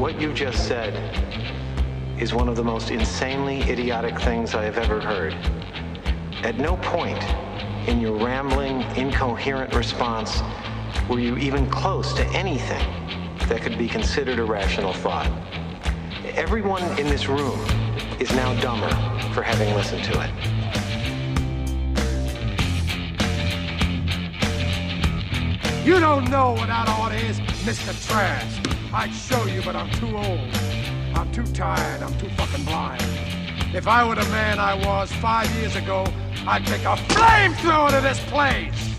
What you just said is one of the most insanely idiotic things I have ever heard. At no point in your rambling, incoherent response were you even close to anything that could be considered a rational thought. Everyone in this room is now dumber for having listened to it. You don't know what that order is, Mr. Trash. I'd show you, but I'm too old. I'm too tired. I'm too fucking blind. If I were the man I was 5 years ago, I'd take a flamethrower to this place.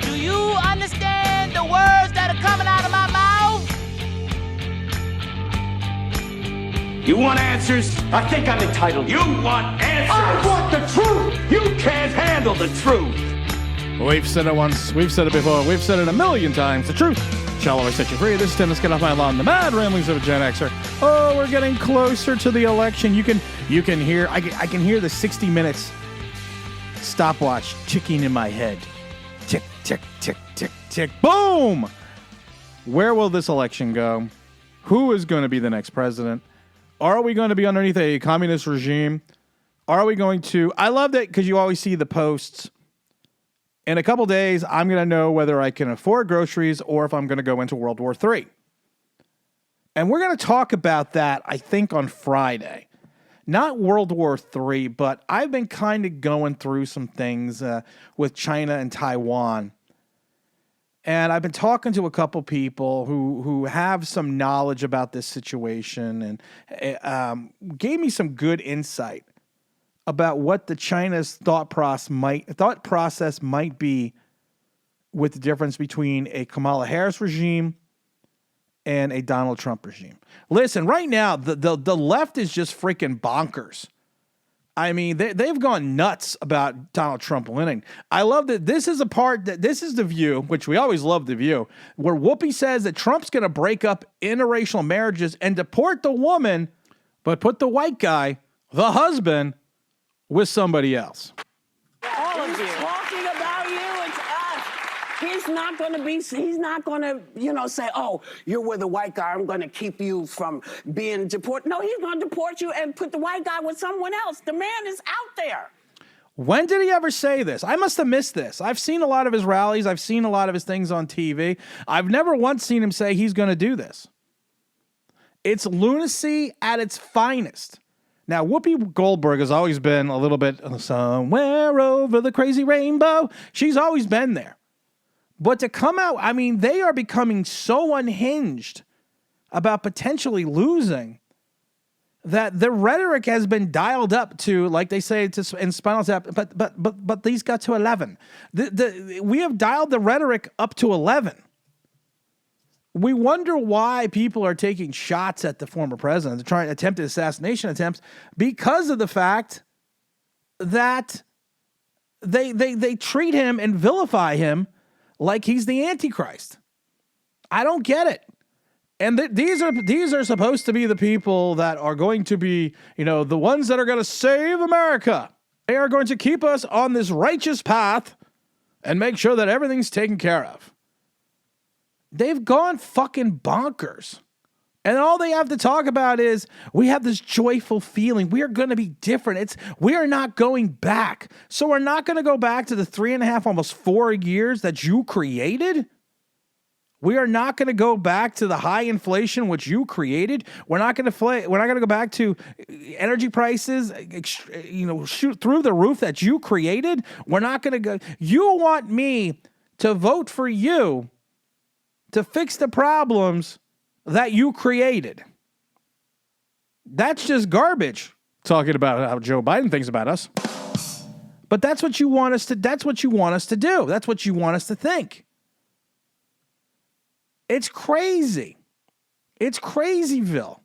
Do you understand the words that are coming out of my mouth? You want answers? I think I'm entitled. You want answers? I want the truth! You can't handle the truth! We've said it once, we've said it before, we've said it a million times. The truth shall always set you free. This is Tim, let's get off my lawn. The mad ramblings of a Gen Xer. Oh, we're getting closer to the election. You can hear, I can hear the 60 minutes stopwatch ticking in my head. Tick, tick, tick, tick, tick. Boom! Where will this election go? Who is going to be the next president? Are we going to be underneath a communist regime? Are we going to... I love that because you always see the posts. In a couple days, I'm going to know whether I can afford groceries or if I'm going to go into World War III. And we're going to talk about that, I think, on Friday. Not World War III, but I've been kind of going through some things with China and Taiwan. And I've been talking to a couple people who have some knowledge about this situation and gave me some good insight about what the China's thought process might be with the difference between a Kamala Harris regime and a Donald Trump regime. Listen, right now, the left is just freaking bonkers. I mean, they've gone nuts about Donald Trump winning. I love that this is the View, which we always love the View, where Whoopi says that Trump's going to break up interracial marriages and deport the woman, but put the white guy, the husband, with somebody else. All of you. Talking about you, it's us. He's not going to, say, oh, you're with a white guy, I'm going to keep you from being deported. No, he's going to deport you and put the white guy with someone else. The man is out there. When did he ever say this? I must have missed this. I've seen a lot of his rallies. I've seen a lot of his things on TV. I've never once seen him say he's going to do this. It's lunacy at its finest. Now, Whoopi Goldberg has always been a little bit somewhere over the crazy rainbow. She's always been there. But to come out, I mean, they are becoming so unhinged about potentially losing that the rhetoric has been dialed up to, like they say in Spinal Tap, but these got to 11. We have dialed the rhetoric up to 11. We wonder why people are taking shots at the former president, trying attempted assassination attempts, because of the fact that they treat him and vilify him like he's the Antichrist. I don't get it. And these are supposed to be the people that are going to be, the ones that are going to save America. They are going to keep us on this righteous path and make sure that everything's taken care of. They've gone fucking bonkers. And all they have to talk about is, we have this joyful feeling. We are going to be different. We are not going back. So we're not going to go back to the 3.5, almost 4 years that you created. We are not going to go back to the high inflation which you created. We're not going to go back to energy prices, shoot through the roof that you created. We're not going to go. You want me to vote for you to fix the problems that you created. That's just garbage. Talking about how Joe Biden thinks about us. But that's what you want us to do. That's what you want us to think. It's crazy. It's crazyville.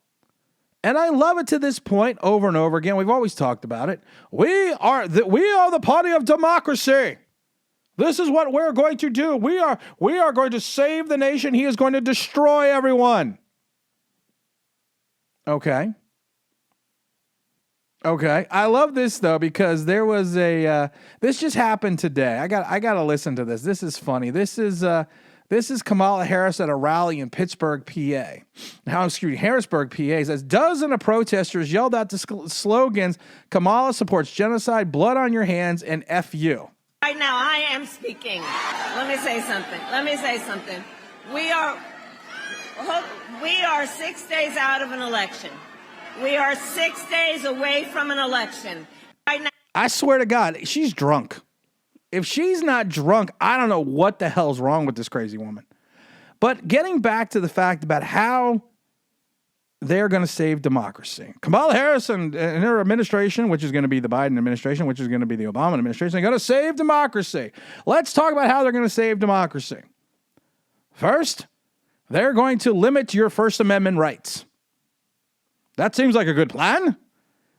And I love it to this point over and over again. We've always talked about it. We are the party of democracy. This is what we're going to do. We are going to save the nation. He is going to destroy everyone. Okay. I love this though, because there was this just happened today. I got to listen to this. This is funny. This is This is Kamala Harris at a rally in Pittsburgh, PA. Harrisburg, PA says, dozens of protesters yelled out the slogans, Kamala supports genocide, blood on your hands, and F you. Right now, I am speaking. Let me say something. We are 6 days out of an election. We are 6 days away from an election. Right now. I swear to God, she's drunk. If she's not drunk, I don't know what the hell's wrong with this crazy woman. But getting back to the fact about how they're going to save democracy. Kamala Harris and her administration, which is going to be the Biden administration, which is going to be the Obama administration, they're going to save democracy. Let's talk about how they're going to save democracy. First, they're going to limit your First Amendment rights. That seems like a good plan.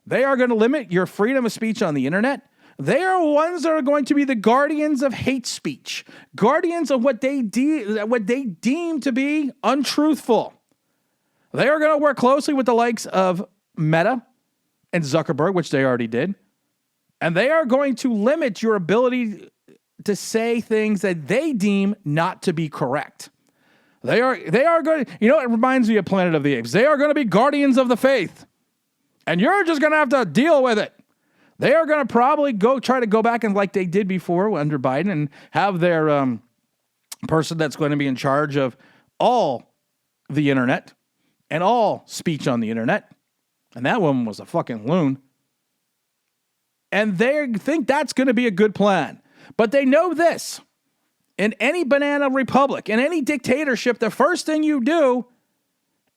They are going to limit your freedom of speech on the internet. They are ones that are going to be the guardians of hate speech, guardians of what they deem to be untruthful. They are going to work closely with the likes of Meta and Zuckerberg, which they already did, and they are going to limit your ability to say things that they deem not to be correct. They are going to, it reminds me of Planet of the Apes. They are going to be guardians of the faith, and you're just going to have to deal with it. They are going to probably try to go back and like they did before under Biden and have their person that's going to be in charge of all the internet and all speech on the internet. And that woman was a fucking loon. And they think that's going to be a good plan. But they know this. In any banana republic, in any dictatorship, the first thing you do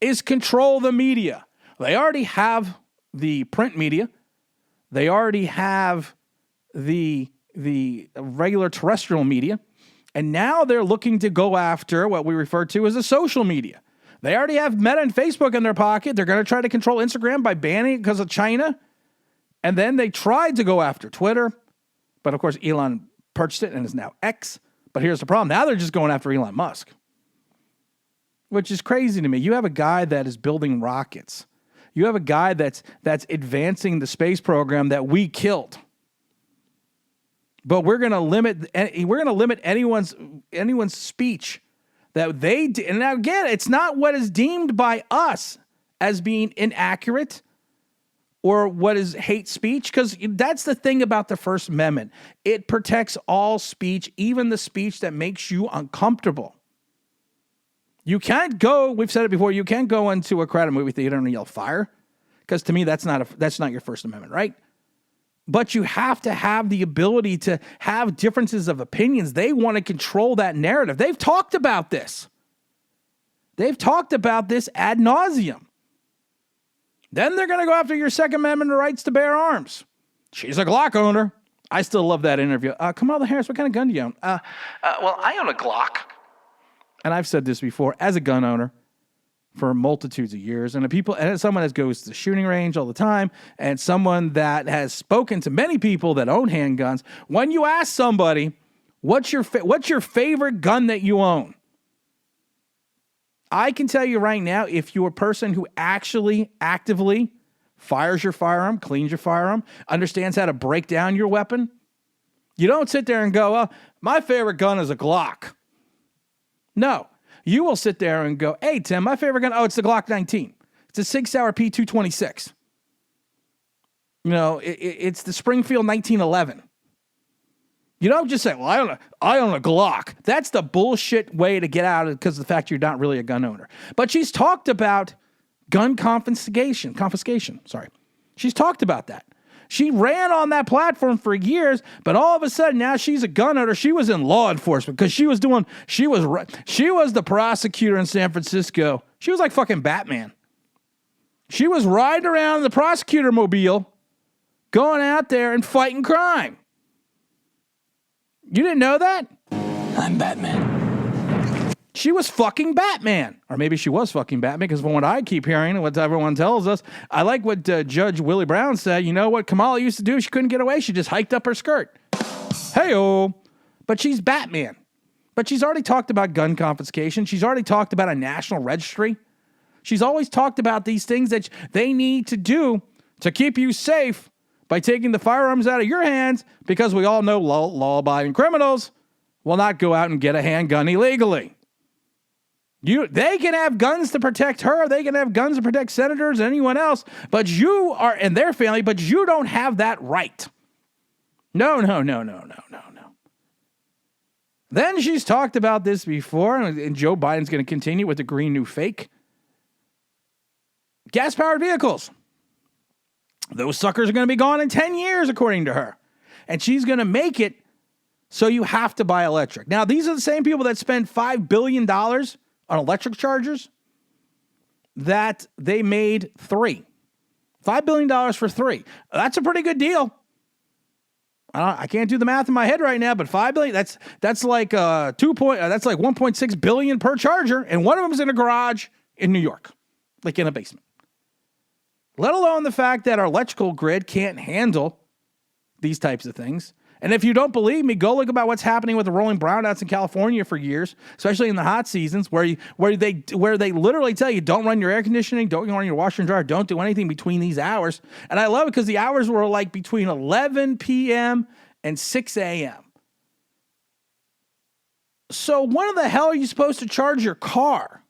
is control the media. They already have the print media. They already have the regular terrestrial media, and now they're looking to go after what we refer to as the social media. They already have Meta and Facebook in their pocket. They're going to try to control Instagram by banning it because of China. And then they tried to go after Twitter, but of course Elon purchased it and is now X. But here's the problem. Now they're just going after Elon Musk, which is crazy to me. You have a guy that is building rockets. You have a guy that's advancing the space program that we killed. But we're going to limit anyone's speech that they do. And now again, it's not what is deemed by us as being inaccurate or what is hate speech, because that's the thing about the First Amendment. It protects all speech, even the speech that makes you uncomfortable. You can't go, we've said it before, you can't go into a crowded movie theater and yell fire, because to me that's not your First Amendment, right? But you have to have the ability to have differences of opinions. They want to control that narrative. They've talked about this. They've talked about this ad nauseum. Then they're going to go after your Second Amendment rights to bear arms. She's a Glock owner. I still love that interview. Kamala Harris, what kind of gun do you own? Well, I own a Glock. And I've said this before, as a gun owner for multitudes of years, and as someone that goes to the shooting range all the time, and someone that has spoken to many people that own handguns, when you ask somebody, what's your favorite gun that you own? I can tell you right now, if you're a person who actually actively fires your firearm, cleans your firearm, understands how to break down your weapon, you don't sit there and go, my favorite gun is a Glock. No, you will sit there and go, hey, Tim, my favorite gun, it's the Glock 19. It's a 6 Sauer P226. It's the Springfield 1911. You don't just say, well, I own a Glock. That's the bullshit way to get out of it because of the fact you're not really a gun owner. But she's talked about gun confiscation. She's talked about that. She ran on that platform for years, but all of a sudden now she's a gun owner. She was in law enforcement because she was the prosecutor in San Francisco. She was like fucking Batman. She was riding around in the prosecutor mobile, going out there and fighting crime. You didn't know that? I'm Batman. She was fucking Batman. Or maybe she was fucking Batman, because from what I keep hearing and what everyone tells us, I like what Judge Willie Brown said. You know what Kamala used to do? She couldn't get away. She just hiked up her skirt. Hey-oh. But she's Batman. But she's already talked about gun confiscation. She's already talked about a national registry. She's always talked about these things that they need to do to keep you safe by taking the firearms out of your hands, because we all know law-abiding criminals will not go out and get a handgun illegally. They can have guns to protect her. They can have guns to protect senators and anyone else, but you are and their family, but you don't have that right. No. Then she's talked about this before, and Joe Biden's going to continue with the green new fake. Gas-powered vehicles. Those suckers are going to be gone in 10 years, according to her. And she's going to make it so you have to buy electric. Now, these are the same people that spend $5 billion on electric chargers that they made 3. $5 billion for 3. That's a pretty good deal. I can't do the math in my head right now, but $5 billion, that's like that's like $1.6 billion per charger, and one of them is in a garage in New York, like in a basement. Let alone the fact that our electrical grid can't handle these types of things. And if you don't believe me, go look about what's happening with the rolling brownouts in California for years, especially in the hot seasons, where they literally tell you don't run your air conditioning, don't run your washer and dryer, don't do anything between these hours. And I love it because the hours were like between 11 p.m. and 6 a.m. So when the hell are you supposed to charge your car?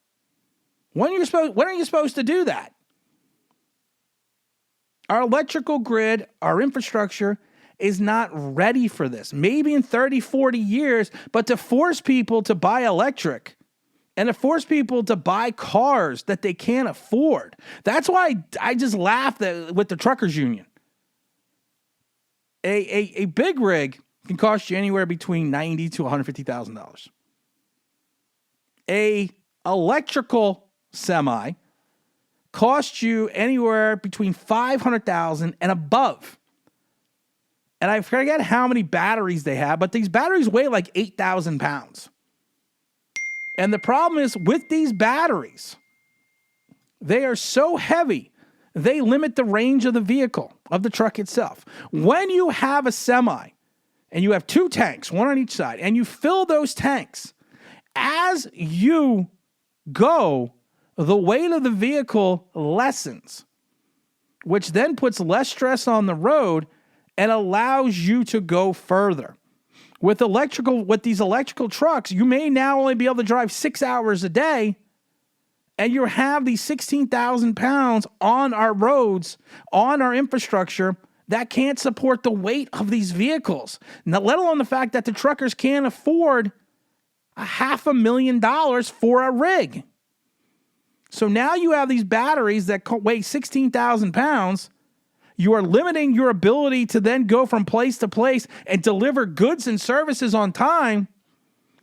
When are you supposed to do that? Our electrical grid, our infrastructure is not ready for this. Maybe in 30, 40 years, but to force people to buy electric and to force people to buy cars that they can't afford. That's why I just laugh with the truckers union. A big rig can cost you anywhere between $90,000 to $150,000. A electrical semi costs you anywhere between $500,000 and above. And I forget how many batteries they have, but these batteries weigh like 8,000 pounds. And the problem is with these batteries, they are so heavy, they limit the range of the vehicle, of the truck itself. When you have a semi and you have 2 tanks, one on each side, and you fill those tanks, as you go, the weight of the vehicle lessens, which then puts less stress on the road and allows you to go further. With these electrical trucks, you may now only be able to drive 6 hours a day, and you have these 16,000 pounds on our roads, on our infrastructure, that can't support the weight of these vehicles. Now, let alone the fact that the truckers can't afford $500,000 for a rig. So now you have these batteries that weigh 16,000 pounds. You are limiting your ability to then go from place to place and deliver goods and services on time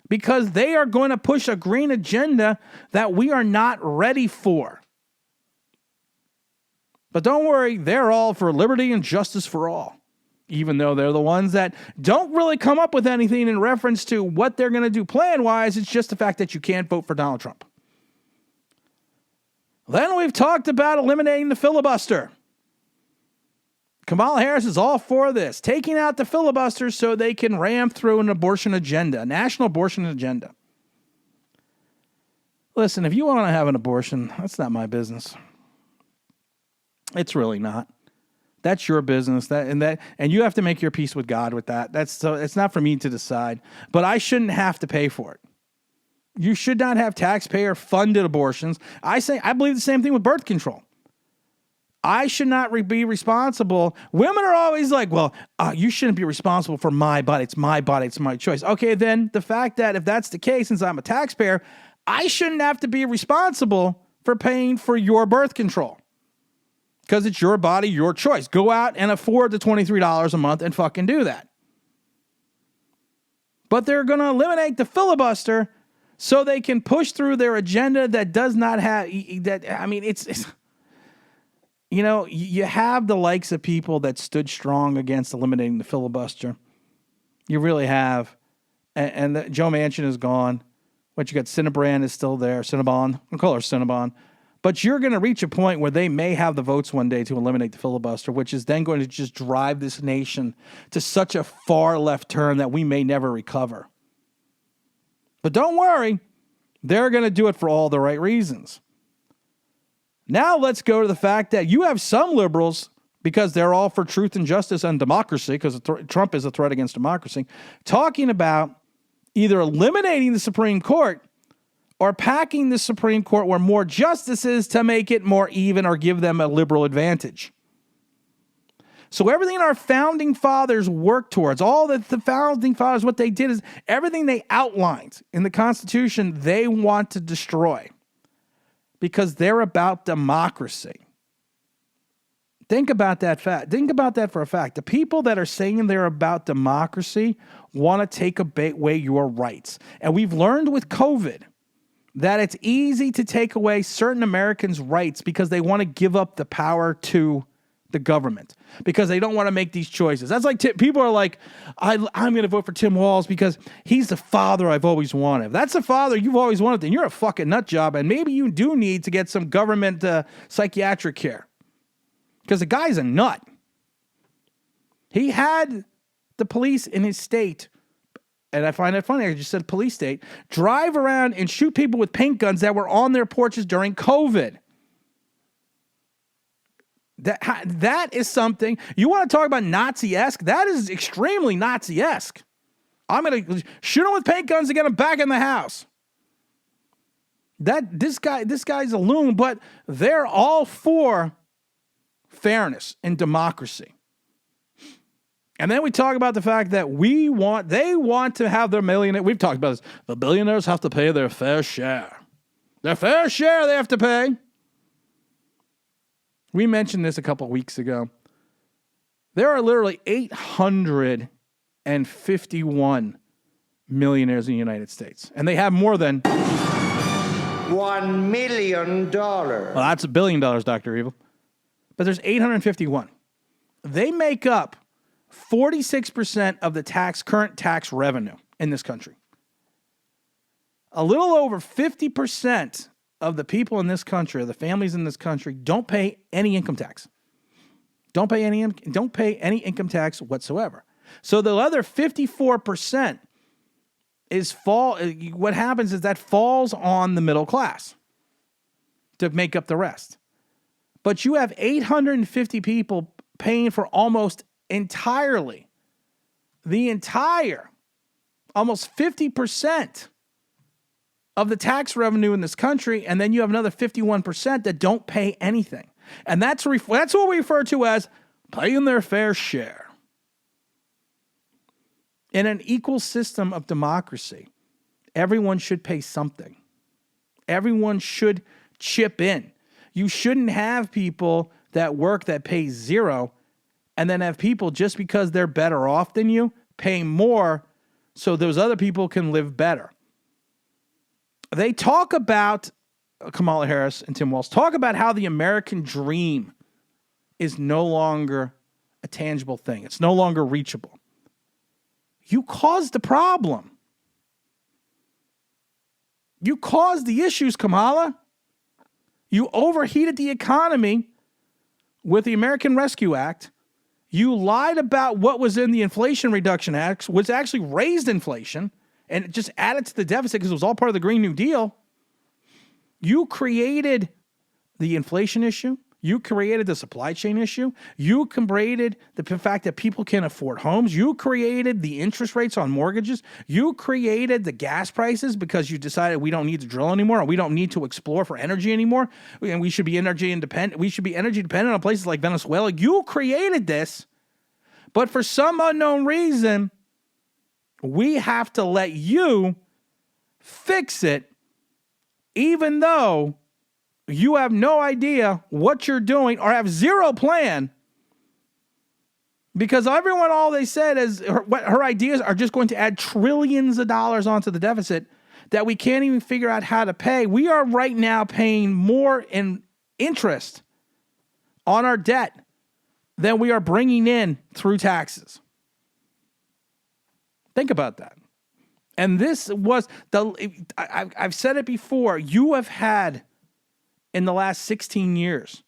because they are going to push a green agenda that we are not ready for. But don't worry, they're all for liberty and justice for all, even though they're the ones that don't really come up with anything in reference to what they're going to do plan-wise. It's just the fact that you can't vote for Donald Trump. Then we've talked about eliminating the filibuster. Kamala Harris is all for this, taking out the filibuster so they can ram through an abortion agenda, a national abortion agenda. Listen, if you want to have an abortion, that's not my business. It's really not. That's your business. And you have to make your peace with God with that. It's not for me to decide. But I shouldn't have to pay for it. You should not have taxpayer-funded abortions. I believe the same thing with birth control. I should not be responsible. Women are always like, well, you shouldn't be responsible for my body. It's my body. It's my choice. Okay, then the fact that if that's the case, since I'm a taxpayer, I shouldn't have to be responsible for paying for your birth control. Because it's your body, your choice. Go out and afford the $23 a month and fucking do that. But they're going to eliminate the filibuster so they can push through their agenda that does not have that. I mean, it's you know, you have the likes of people that stood strong against eliminating the filibuster. You really have. And Joe Manchin is gone. But you got Cinnabon is still there. Cinnabon. I'll call her Cinnabon. But you're going to reach a point where they may have the votes one day to eliminate the filibuster, which is then going to just drive this nation to such a far left turn that we may never recover. But don't worry, they're going to do it for all the right reasons. Now let's go to the fact that you have some liberals, because they're all for truth and justice and democracy, because Trump is a threat against democracy, talking about either eliminating the Supreme Court or packing the Supreme Court were more justices to make it more even or give them a liberal advantage. So everything our founding fathers worked towards, all that the founding fathers, what they did is everything they outlined in the Constitution, they want to destroy because they're about democracy. Think about that fact. Think about that for a fact. The people that are saying they're about democracy want to take away your rights. And we've learned with COVID that it's easy to take away certain Americans' rights because they want to give up the power to the government, because they don't want to make these choices. That's like people are like, I'm going to vote for Tim Walz because he's the father I've always wanted. If that's the father you've always wanted, then you're a fucking nut job, and maybe you do need to get some government psychiatric care. Because the guy's a nut. He had the police in his state, and I find it funny, I just said police state, drive around and shoot people with paint guns that were on their porches during COVID. That is something, you want to talk about Nazi-esque? That is extremely Nazi-esque. I'm going to shoot him with paint guns to get him back in the house. This guy's a loon, but they're all for fairness and democracy. And then we talk about the fact that they want to have their millionaire. We've talked about this. The billionaires have to pay their fair share. Their fair share they have to pay. We mentioned this a couple of weeks ago. There are literally 851 millionaires in the United States. And they have more than $1 million. Well, that's $1 billion, Dr. Evil. But there's 851. They make up 46% of the current tax revenue in this country. A little over 50% of the people in this country, or the families in this country, don't pay any income tax. Don't pay any income tax whatsoever. So the other 54% what happens is that falls on the middle class to make up the rest. But you have 850 people paying for almost entirely, almost 50% of the tax revenue in this country, and then you have another 51% that don't pay anything. And that's what we refer to as paying their fair share. In an equal system of democracy, everyone should pay something. Everyone should chip in. You shouldn't have people that work that pay zero and then have people, just because they're better off than you, pay more so those other people can live better. They talk about, Kamala Harris and Tim Walz, talk about how the American dream is no longer a tangible thing. It's no longer reachable. You caused the problem. You caused the issues, Kamala. You overheated the economy with the American Rescue Act. You lied about what was in the Inflation Reduction Act, which actually raised inflation and it just added to the deficit because it was all part of the Green New Deal. You created the inflation issue. You created the supply chain issue. You created the fact that people can't afford homes. You created the interest rates on mortgages. You created the gas prices because you decided we don't need to drill anymore, or we don't need to explore for energy anymore, and we should be energy independent. We should be energy dependent on places like Venezuela. You created this, but for some unknown reason, we have to let you fix it, even though you have no idea what you're doing or have zero plan, because everyone, all they said is her ideas are just going to add trillions of dollars onto the deficit that we can't even figure out how to pay. We are right now paying more in interest on our debt than we are bringing in through taxes. Think about that. And this was I've said it before, you have had in the last 16 years,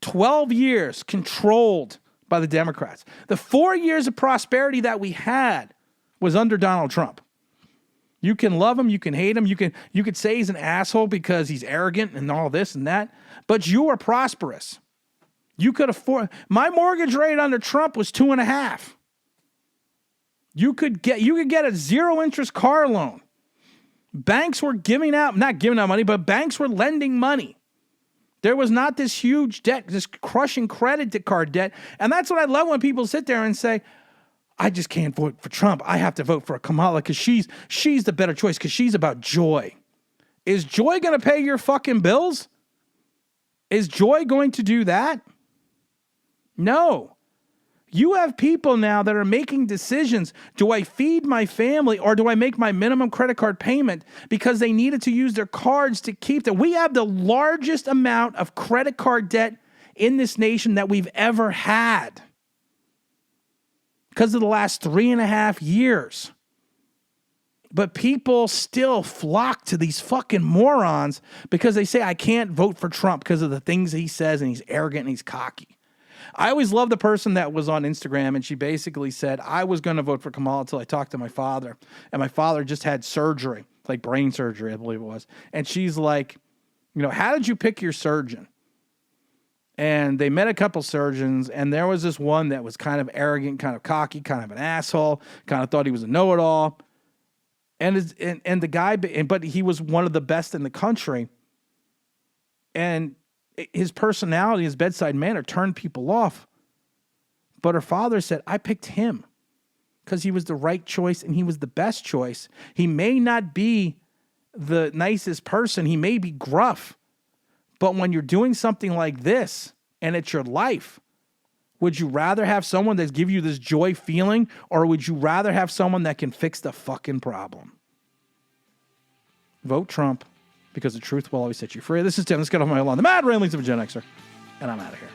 12 years controlled by the Democrats. The 4 years of prosperity that we had was under Donald Trump. You can love him, you can hate him, you could say he's an asshole because he's arrogant and all this and that, but you are prosperous. You could afford, my mortgage rate under Trump was 2.5%. You could get a zero interest car loan. Banks were not giving out money, but banks were lending money. There was not this huge debt, this crushing credit card debt. And that's what I love when people sit there and say, I just can't vote for Trump. I have to vote for Kamala because she's the better choice because she's about joy. Is joy going to pay your fucking bills? Is joy going to do that? No. You have people now that are making decisions. Do I feed my family or do I make my minimum credit card payment because they needed to use their cards to keep them? We have the largest amount of credit card debt in this nation that we've ever had because of the last 3.5 years. But people still flock to these fucking morons because they say, I can't vote for Trump because of the things he says and he's arrogant and he's cocky. I always loved the person that was on Instagram, and she basically said, I was going to vote for Kamala until I talked to my father. And my father just had surgery, like brain surgery, I believe it was. And she's like, how did you pick your surgeon? And they met a couple surgeons, and there was this one that was kind of arrogant, kind of cocky, kind of an asshole, kind of thought he was a know-it-all. And the guy, but he was one of the best in the country. And his personality, his bedside manner turned people off. But her father said, I picked him because he was the right choice and he was the best choice. He may not be the nicest person. He may be gruff. But when you're doing something like this and it's your life, would you rather have someone that gives you this joy feeling or would you rather have someone that can fix the fucking problem? Vote Trump. Because the truth will always set you free. This is Tim. Let's get off my lawn. The Mad Ramblings of a Gen Xer. And I'm out of here.